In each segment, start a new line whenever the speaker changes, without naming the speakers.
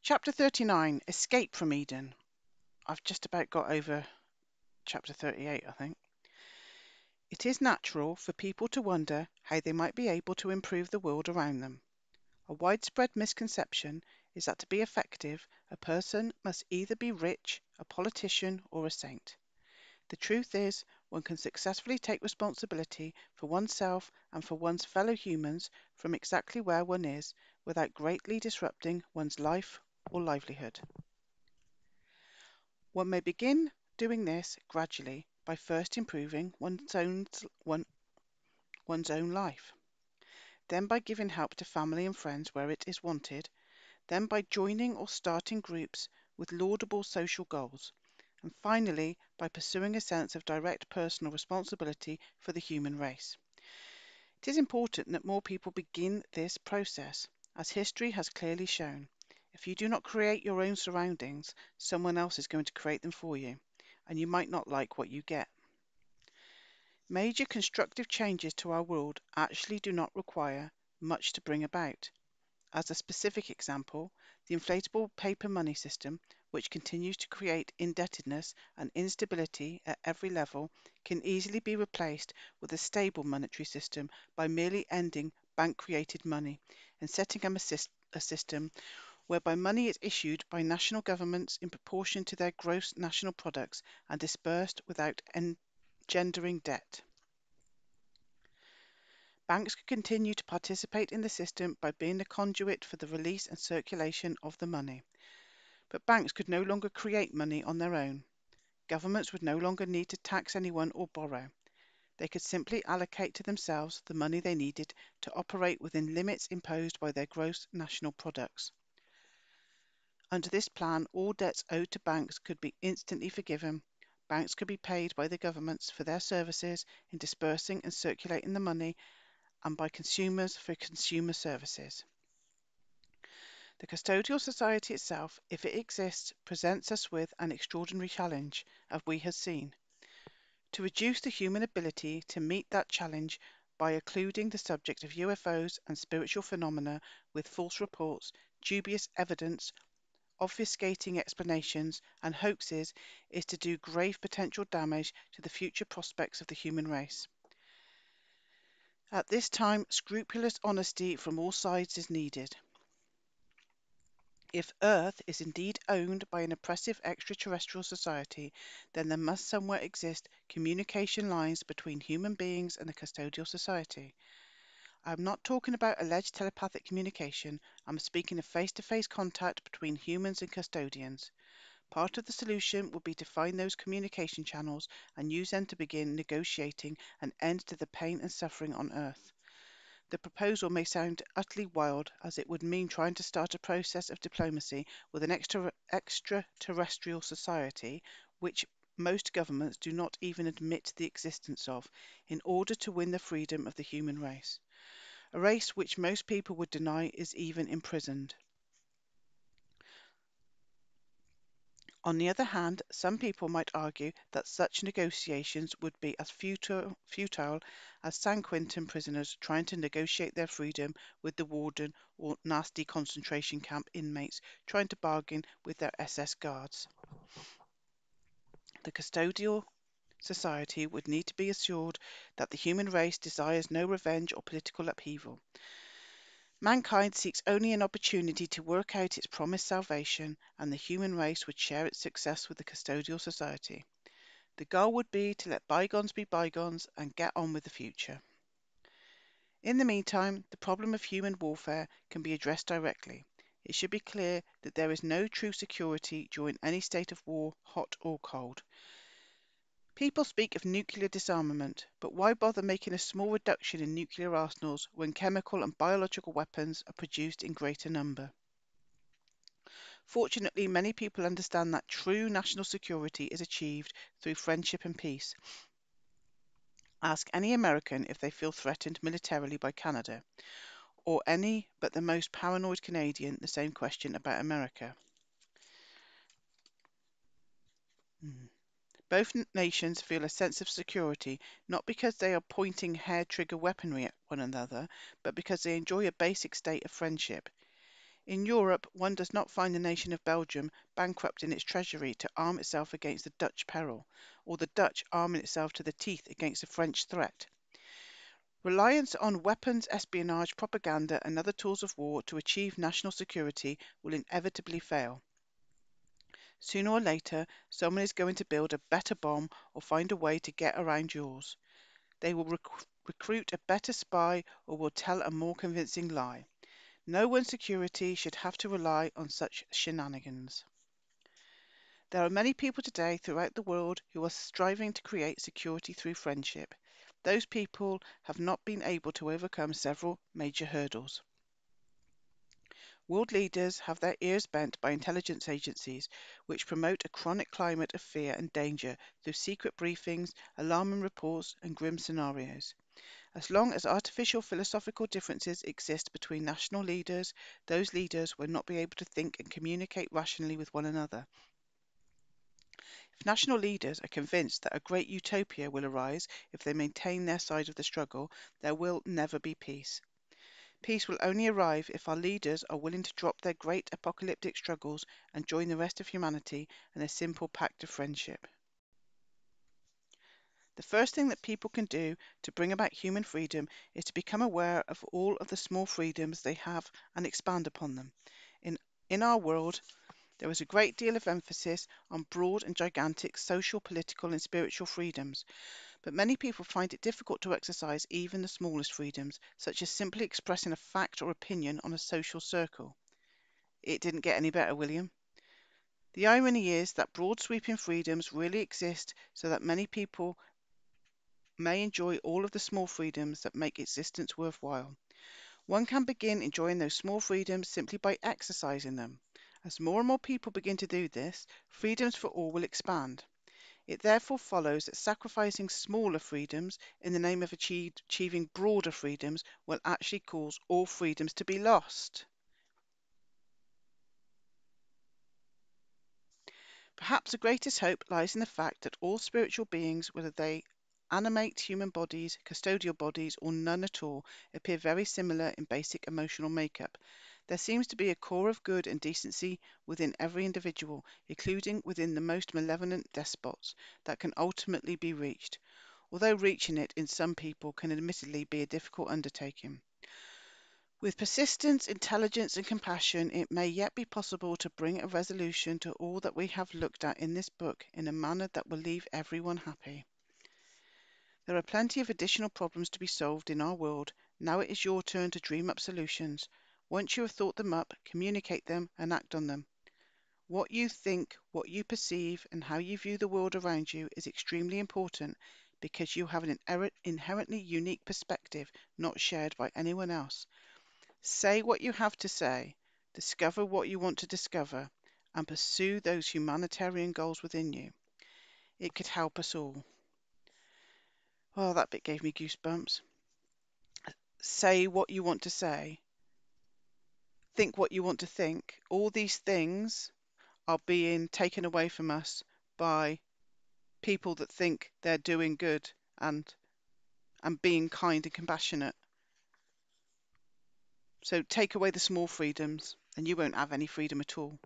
Chapter 39, Escape from Eden. I've just about got over chapter 38, I think. It is natural for people to wonder how they might be able to improve the world around them. A widespread misconception is that to be effective, a person must either be rich, a politician, or a saint. The truth is, one can successfully take responsibility for oneself and for one's fellow humans from exactly where one is without greatly disrupting one's life or livelihood. One may begin doing this gradually by first improving one's own life, then by giving help to family and friends where it is wanted, then by joining or starting groups with laudable social goals, and finally by pursuing a sense of direct personal responsibility for the human race. It is important that more people begin this process, as history has clearly shown. If you do not create your own surroundings, someone else is going to create them for you, and you might not like what you get. Major constructive changes to our world actually do not require much to bring about. As a specific example, the inflatable paper money system, which continues to create indebtedness and instability at every level, can easily be replaced with a stable monetary system by merely ending bank-created money and setting up a system whereby money is issued by national governments in proportion to their gross national products and dispersed without engendering debt. Banks could continue to participate in the system by being the conduit for the release and circulation of the money. But banks could no longer create money on their own. Governments would no longer need to tax anyone or borrow. They could simply allocate to themselves the money they needed to operate within limits imposed by their gross national products. Under this plan, all debts owed to banks could be instantly forgiven. Banks could be paid by the governments for their services in dispersing and circulating the money, and by consumers for consumer services. The custodial society itself, if it exists, presents us with an extraordinary challenge, as we have seen. To reduce the human ability to meet that challenge by occluding the subject of UFOs and spiritual phenomena with false reports, dubious evidence, obfuscating explanations, and hoaxes is to do grave potential damage to the future prospects of the human race. At this time, scrupulous honesty from all sides is needed. If Earth is indeed owned by an oppressive extraterrestrial society, then there must somewhere exist communication lines between human beings and the custodial society. I am not talking about alleged telepathic communication, I'm speaking of face-to-face contact between humans and custodians. Part of the solution would be to find those communication channels and use them to begin negotiating an end to the pain and suffering on Earth. The proposal may sound utterly wild, as it would mean trying to start a process of diplomacy with an extraterrestrial society, which most governments do not even admit the existence of, in order to win the freedom of the human race. A race which most people would deny is even imprisoned. On the other hand, some people might argue that such negotiations would be as futile as San Quentin prisoners trying to negotiate their freedom with the warden or nasty concentration camp inmates trying to bargain with their SS guards. The custodial society would need to be assured that the human race desires no revenge or political upheaval. Mankind seeks only an opportunity to work out its promised salvation, and the human race would share its success with the custodial society. The goal would be to let bygones be bygones and get on with the future. In the meantime, the problem of human warfare can be addressed directly. It should be clear that there is no true security during any state of war, hot or cold. People speak of nuclear disarmament, but why bother making a small reduction in nuclear arsenals when chemical and biological weapons are produced in greater number? Fortunately, many people understand that true national security is achieved through friendship and peace. Ask any American if they feel threatened militarily by Canada, or any but the most paranoid Canadian the same question about America. Both nations feel a sense of security not because they are pointing hair-trigger weaponry at one another, but because they enjoy a basic state of friendship. In Europe, one does not find the nation of Belgium bankrupt in its treasury to arm itself against the Dutch peril, or the Dutch arming itself to the teeth against the French threat. Reliance on weapons, espionage, propaganda, and other tools of war to achieve national security will inevitably fail. Sooner or later, someone is going to build a better bomb or find a way to get around yours. They will recruit a better spy or will tell a more convincing lie. No one's security should have to rely on such shenanigans. There are many people today throughout the world who are striving to create security through friendship. Those people have not been able to overcome several major hurdles. World leaders have their ears bent by intelligence agencies which promote a chronic climate of fear and danger through secret briefings, alarming reports, and grim scenarios. As long as artificial philosophical differences exist between national leaders, those leaders will not be able to think and communicate rationally with one another. If national leaders are convinced that a great utopia will arise if they maintain their side of the struggle, there will never be peace. Peace will only arrive if our leaders are willing to drop their great apocalyptic struggles and join the rest of humanity in a simple pact of friendship. The first thing that people can do to bring about human freedom is to become aware of all of the small freedoms they have and expand upon them. In our world, there is a great deal of emphasis on broad and gigantic social, political, and spiritual freedoms, but many people find it difficult to exercise even the smallest freedoms, such as simply expressing a fact or opinion on a social circle. It didn't get any better, William. The irony is that broad sweeping freedoms really exist so that many people may enjoy all of the small freedoms that make existence worthwhile. One can begin enjoying those small freedoms simply by exercising them. As more and more people begin to do this, freedoms for all will expand. It therefore follows that sacrificing smaller freedoms in the name of achieving broader freedoms will actually cause all freedoms to be lost. Perhaps the greatest hope lies in the fact that all spiritual beings, whether they animate human bodies, custodial bodies, or none at all, appear very similar in basic emotional makeup. There seems to be a core of good and decency within every individual, including within the most malevolent despots, that can ultimately be reached, although reaching it in some people can admittedly be a difficult undertaking. With persistence, intelligence, and compassion, it may yet be possible to bring a resolution to all that we have looked at in this book in a manner that will leave everyone happy. There are plenty of additional problems to be solved in our world. Now it is your turn to dream up solutions. Once you have thought them up, communicate them and act on them. What you think, what you perceive, and how you view the world around you is extremely important because you have an inherently unique perspective not shared by anyone else. Say what you have to say, discover what you want to discover, and pursue those humanitarian goals within you. It could help us all. Well, that bit gave me goosebumps. Say what you want to say, think what you want to think. All these things are being taken away from us by people that think they're doing good and being kind and compassionate. So take away the small freedoms and you won't have any freedom at all.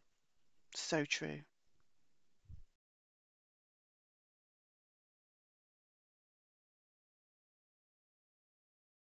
So true.